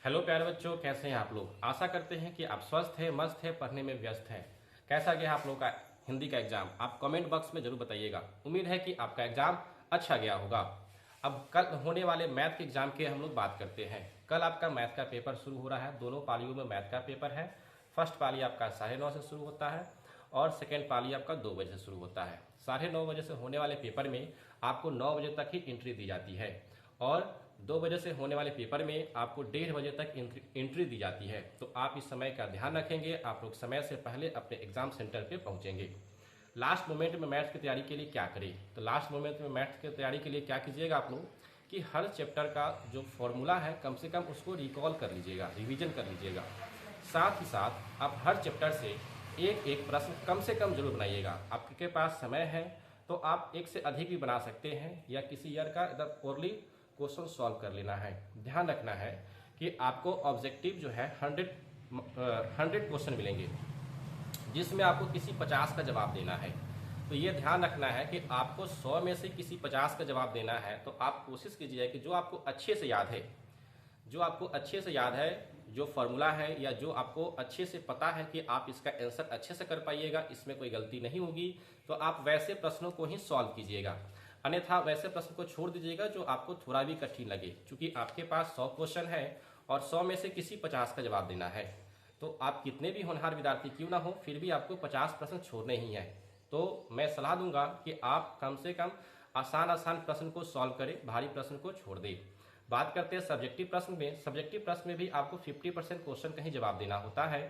Hello प्यारे बच्चों, कैसे हैं आप लोग। आशा करते हैं कि आप स्वस्थ हैं, मस्त हैं, पढ़ने में व्यस्त हैं। कैसा गया आप लोग का हिंदी का एग्जाम, आप कमेंट बॉक्स में जरूर बताइएगा। उम्मीद है कि आपका एग्जाम अच्छा गया होगा। अब कल होने वाले मैथ के एग्जाम की हम लोग बात करते हैं। कल आपका मैथ का पेपर शुरू हो रहा है। दोनों पालियों में मैथ का पेपर है। फर्स्ट पाली आपका 9:30 से शुरू होता है और सेकेंड पाली आपका 2 बजे से शुरू होता है। 9:30 बजे से होने वाले पेपर में आपको 9 बजे तक ही एंट्री दी जाती है और 2 बजे से होने वाले पेपर में आपको 1:30 बजे तक एंट्री दी जाती है। तो आप इस समय का ध्यान रखेंगे, आप लोग समय से पहले अपने एग्जाम सेंटर पे पहुंचेंगे। लास्ट मोमेंट में मैथ्स की तैयारी के लिए क्या करें, तो लास्ट मोमेंट में मैथ्स की तैयारी के लिए क्या कीजिएगा आप लोग कि हर चैप्टर का जो फॉर्मूला है कम से कम उसको रिकॉल कर लीजिएगा, रिवीजन कर लीजिएगा। साथ ही साथ आप हर चैप्टर से एक एक प्रश्न कम से कम जरूर बनाइएगा। आपके पास समय है तो आप एक से अधिक भी बना सकते हैं या किसी ईयर का एकदम ओरली क्वेश्चन सॉल्व कर लेना है। ध्यान रखना है कि आपको ऑब्जेक्टिव जो है 100 क्वेश्चन मिलेंगे जिसमें आपको किसी 50 का जवाब देना है। तो ये ध्यान रखना है कि आपको 100 में से किसी 50 का जवाब देना है। तो आप कोशिश कीजिए कि जो आपको अच्छे से याद है, जो आपको अच्छे से याद है, जो फॉर्मूला है या जो आपको अच्छे से पता है कि आप इसका आंसर अच्छे से कर पाइएगा, इसमें कोई गलती नहीं होगी, तो आप वैसे प्रश्नों को ही सॉल्व कीजिएगा। अन्यथा वैसे प्रश्न को छोड़ दीजिएगा जो आपको थोड़ा भी कठिन लगे। क्योंकि आपके पास 100 क्वेश्चन है और 100 में से किसी 50 का जवाब देना है। तो आप कितने भी होनहार विद्यार्थी क्यों ना हो, फिर भी आपको 50 प्रश्न छोड़ने ही हैं। तो मैं सलाह दूंगा कि आप कम से कम आसान आसान प्रश्न को सॉल्व करें, भारी प्रश्न को छोड़ दें। बात करते हैं सब्जेक्टिव प्रश्न में। सब्जेक्टिव प्रश्न में भी आपको 50% क्वेश्चन का ही जवाब देना होता है।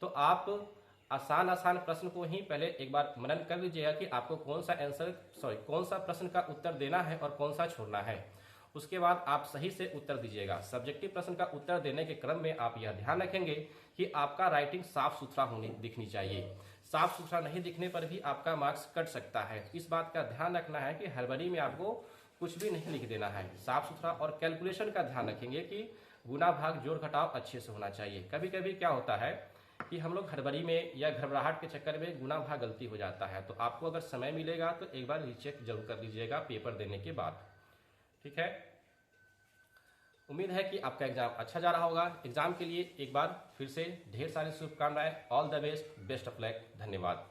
तो आप आसान आसान प्रश्न को ही पहले एक बार मनन कर लीजिएगा कि आपको कौन सा प्रश्न का उत्तर देना है और कौन सा छोड़ना है। उसके बाद आप सही से उत्तर दीजिएगा। सब्जेक्टिव प्रश्न का उत्तर देने के क्रम में आप यह ध्यान रखेंगे कि आपका राइटिंग साफ सुथरा दिखनी चाहिए। साफ सुथरा नहीं दिखने पर भी आपका मार्क्स कट सकता है। इस बात का ध्यान रखना है कि हड़बड़ी में आपको कुछ भी नहीं लिख देना है। साफ सुथरा और कैलकुलेशन का ध्यान रखेंगे कि गुना भाग जोड़ घटाव अच्छे से होना चाहिए। कभी कभी क्या होता है कि हम लोग हड़बड़ी में या घबराहट के चक्कर में गुना भाग गलती हो जाता है। तो आपको अगर समय मिलेगा तो एक बार रीचेक जरूर कर लीजिएगा पेपर देने के बाद। ठीक है, उम्मीद है कि आपका एग्जाम अच्छा जा रहा होगा। एग्जाम के लिए एक बार फिर से ढेर सारी शुभकामनाएं। All the best, best of luck. धन्यवाद।